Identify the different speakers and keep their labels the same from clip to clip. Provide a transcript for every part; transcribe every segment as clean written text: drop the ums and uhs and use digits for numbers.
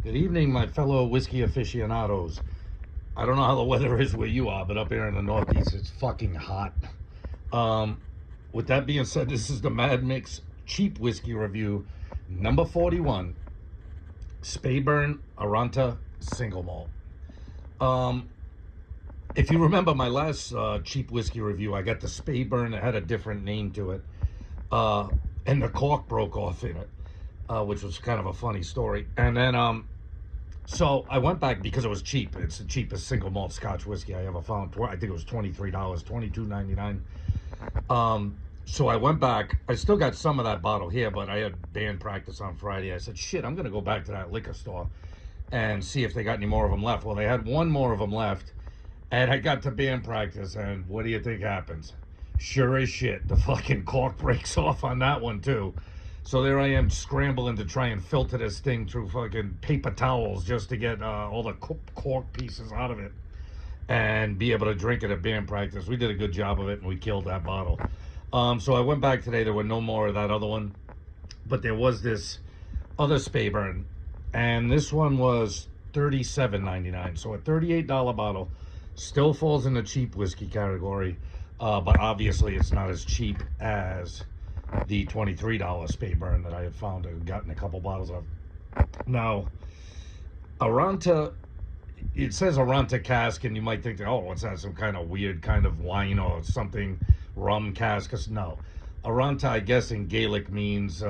Speaker 1: Good evening, my fellow whiskey aficionados. I don't know how the weather is where you are, but up here in the Northeast, it's fucking hot. Um, with that being said, this is the Mad Mix cheap whiskey review, number 41, Speyburn Arranta single malt. Um, if you remember my last cheap whiskey review, I got the Speyburn. It had a different name to it, and the cork broke off in it, which was kind of a funny story. And then so I went back because it was cheap. It's the cheapest single malt Scotch whiskey I ever found. I think it was $23, $22.99. So I went back. I still got some of that bottle here, but I had band practice on Friday. I said, shit, I'm going to go back to that liquor store and see if they got any more of them left. Well, they had one more of them left, and I got to band practice, and what do you think happens? Sure as shit, the fucking cork breaks off on that one, too. So there I am scrambling to try and filter this thing through fucking paper towels just to get all the cork pieces out of it and be able to drink it at band practice. We did a good job of it, and we killed that bottle. So I went back today. There were no more of that other one, but there was this other Speyburn, and this one was $37.99. So a $38 bottle, still falls in the cheap whiskey category, but obviously it's not as cheap as the $23 Speyburn that I had found and gotten a couple bottles of. Now, Arranta, it says Arranta cask, and you might think, oh, what's that, some kind of weird kind of wine or something, rum cask? No. Arranta, I guess, in Gaelic means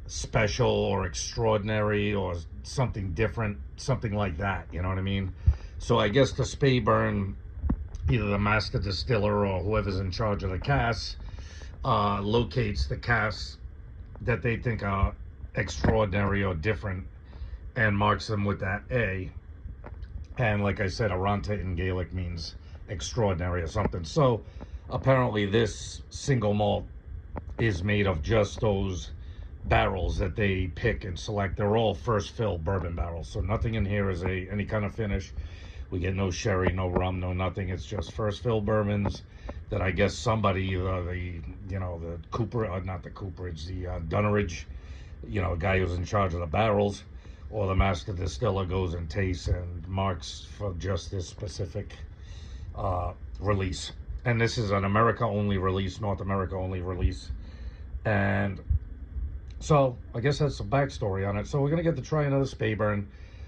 Speaker 1: special or extraordinary or something different, something like that, you know what I mean? So I guess the Speyburn, either the master distiller or whoever's in charge of the casks, locates the casks that they think are extraordinary or different and marks them with that A. And like I said, Arranta in Gaelic means extraordinary or something. So apparently this single malt is made of just those barrels that they pick and select. They're all first fill bourbon barrels, so nothing in here is any kind of finish. We get no sherry, no rum, no nothing. It's just first fill bourbons that I guess somebody, the cooper, not the cooperage, the dunnerage, guy who's in charge of the barrels, or the master distiller goes and tastes and marks for just this specific release. And this is an America only release, North America only release. And so I guess that's the backstory on it. So we're gonna get to try another Speyburn.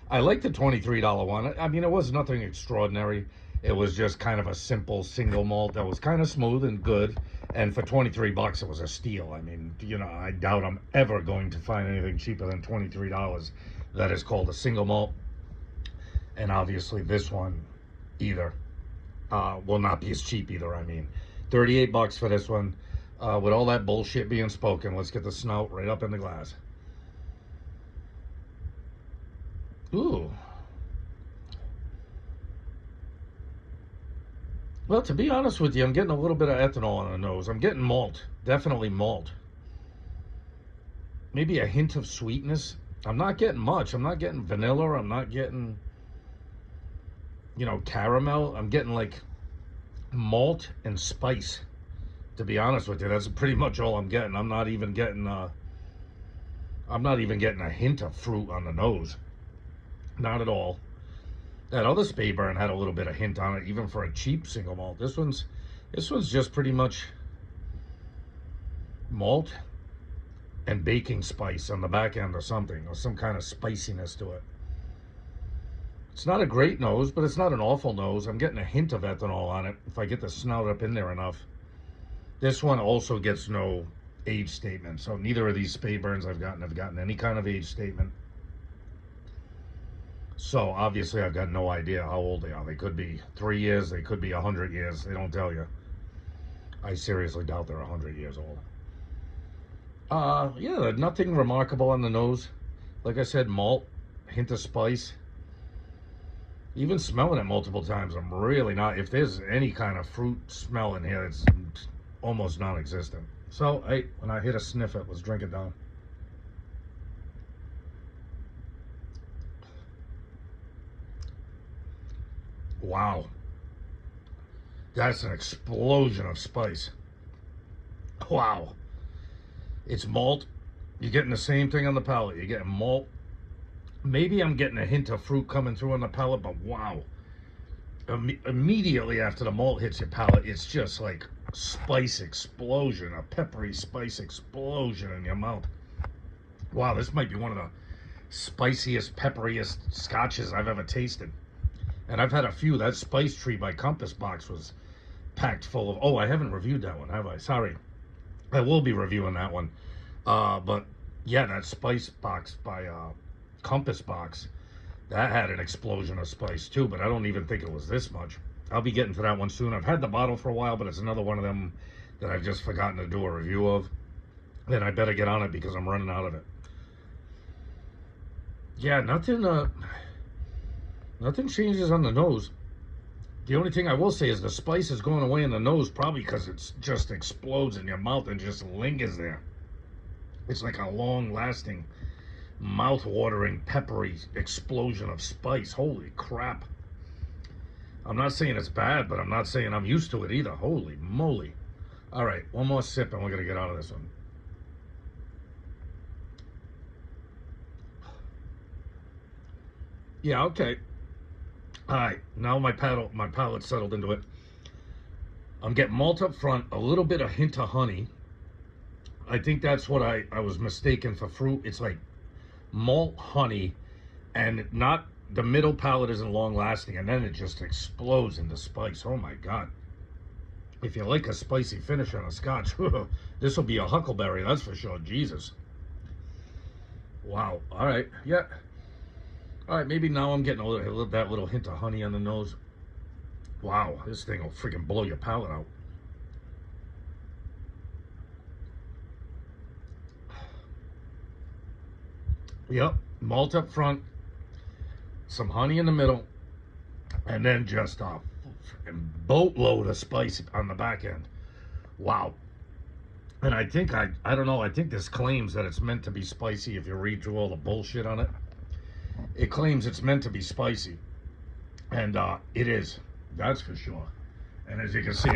Speaker 1: I like the $23 one. I mean, it was nothing extraordinary. It was just kind of a simple single malt that was kind of smooth and good. And for $23, it was a steal. I mean, I doubt I'm ever going to find anything cheaper than $23 that is called a single malt. And obviously this one either will not be as cheap either. I mean, $38 for this one. With all that bullshit being spoken, let's get the snout right up in the glass. Ooh. Well, to be honest with you, I'm getting a little bit of ethanol on the nose. I'm getting malt. Definitely malt. Maybe a hint of sweetness. I'm not getting much. I'm not getting vanilla. I'm not getting, caramel. I'm getting like malt and spice. To be honest with you, that's pretty much all I'm getting. I'm not even getting a hint of fruit on the nose. Not at all. That other Speyburn had a little bit of hint on it, even for a cheap single malt. This one's just pretty much malt and baking spice on the back end or something, or some kind of spiciness to it. It's not a great nose, but it's not an awful nose. I'm getting a hint of ethanol on it if I get the snout up in there enough. This one also gets no age statement, so neither of these Speyburns have gotten any kind of age statement. So obviously I've got no idea how old they are. They could be 3 years, they could be 100 years. They don't tell you. I seriously doubt they're 100 years old. Yeah, nothing remarkable on the nose. Like I said, malt, hint of spice. Even smelling it multiple times, I'm really not. If there's any kind of fruit smell in here, it's almost non-existent. So, hey, when I hit a sniff it, let's drink it down. Wow. That's an explosion of spice. Wow. It's malt. You're getting the same thing on the palate. You're getting malt, Maybe I'm getting a hint of fruit coming through on the palate, but wow. Immediately after the malt hits your palate, it's just like spice explosion, a peppery spice explosion in your mouth. Wow, this might be one of the spiciest, pepperiest scotches I've ever tasted. And I've had a few. That Spice Tree by Compass Box was packed full of... Oh, I haven't reviewed that one, have I? Sorry. I will be reviewing that one. But yeah, that Spice Box by Compass Box, that had an explosion of spice too, but I don't even think it was this much. I'll be getting to that one soon. I've had the bottle for a while, but it's another one of them that I've just forgotten to do a review of. Then I better get on it because I'm running out of it. Yeah, nothing changes on the nose. The only thing I will say is the spice is going away in the nose, probably because it just explodes in your mouth and just lingers there. It's like a long-lasting, mouth-watering, peppery explosion of spice. Holy crap. I'm not saying it's bad, but I'm not saying I'm used to it either. Holy moly. All right, one more sip and we're going to get out of this one. Yeah, okay. All right, now my palate settled into it. I'm getting malt up front, a little bit of hint of honey. I think that's what I was mistaken for fruit. It's like malt honey, and not the middle palate isn't long lasting, and then it just explodes into spice. Oh my God. If you like a spicy finish on a scotch, this will be a huckleberry, that's for sure. Jesus. Wow. All right. Yeah. All right, maybe now I'm getting that little hint of honey on the nose. Wow, this thing will freaking blow your palate out. Yep, malt up front, some honey in the middle, and then just a freaking boatload of spice on the back end. Wow. And I think, I don't know, I think this claims that it's meant to be spicy if you read through all the bullshit on it. It claims it's meant to be spicy, and it is. That's for sure. And as you can see,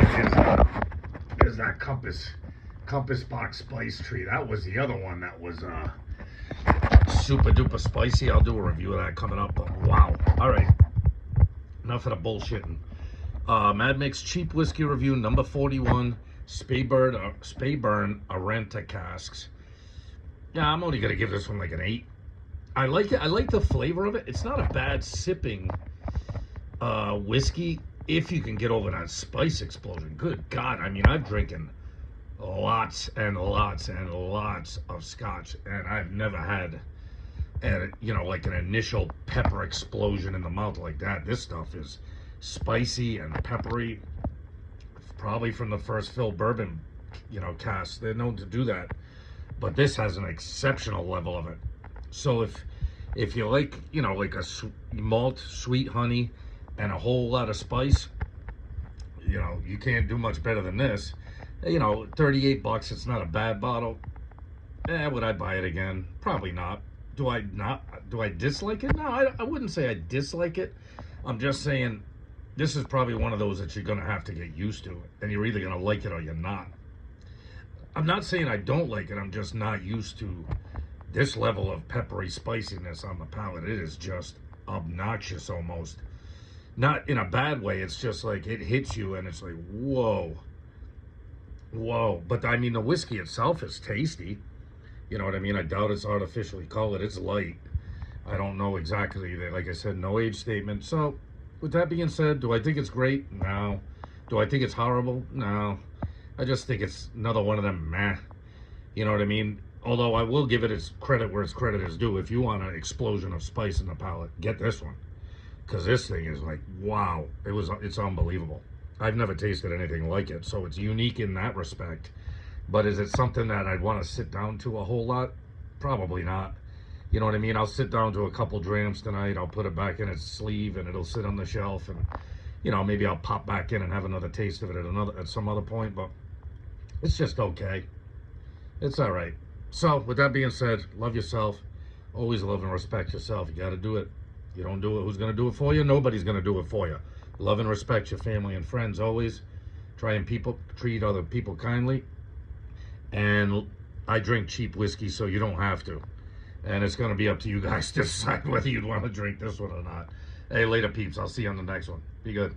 Speaker 1: there's that Compass Box Spice Tree. That was the other one that was super duper spicy. I'll do a review of that coming up. But wow. All right. Enough of the bullshitting. Mad Mix Cheap Whiskey Review number 41. Speyburn Arranta casks. Yeah, I'm only gonna give this one like an 8. I like it. I like the flavor of it. It's not a bad sipping whiskey if you can get over that spice explosion. Good God. I mean, I've drinking lots and lots and lots of scotch, and I've never had, like an initial pepper explosion in the mouth like that. This stuff is spicy and peppery, probably from the first fill bourbon, cask. They're known to do that, but this has an exceptional level of it. So if you like, like a malt, sweet honey, and a whole lot of spice, you can't do much better than this. $38, it's not a bad bottle. Would I buy it again? Probably not. Do I dislike it? No, I wouldn't say I dislike it. I'm just saying this is probably one of those that you're going to have to get used to, and you're either going to like it or you're not. I'm not saying I don't like it. I'm just not used to this level of peppery spiciness on the palate. It is just obnoxious almost. Not in a bad way. It's just like it hits you and it's like, whoa. Whoa. But I mean, the whiskey itself is tasty. You know what I mean? I doubt it's artificially colored. It's light. I don't know exactly. Like I said, no age statement. So with that being said, do I think it's great? No. Do I think it's horrible? No. I just think it's another one of them meh. You know what I mean? Although I will give it its credit where its credit is due. If you want an explosion of spice in the palate, get this one. Because this thing is like, wow. It's unbelievable. I've never tasted anything like it. So it's unique in that respect. But is it something that I'd want to sit down to a whole lot? Probably not. You know what I mean? I'll sit down to a couple drams tonight. I'll put it back in its sleeve and it'll sit on the shelf. And, maybe I'll pop back in and have another taste of it at some other point. But it's just okay. It's all right. So, with that being said, love yourself. Always love and respect yourself. You got to do it. You don't do it, who's going to do it for you? Nobody's going to do it for you. Love and respect your family and friends always. Try and treat other people kindly. And I drink cheap whiskey, so you don't have to. And it's going to be up to you guys to decide whether you'd want to drink this one or not. Hey, later, peeps. I'll see you on the next one. Be good.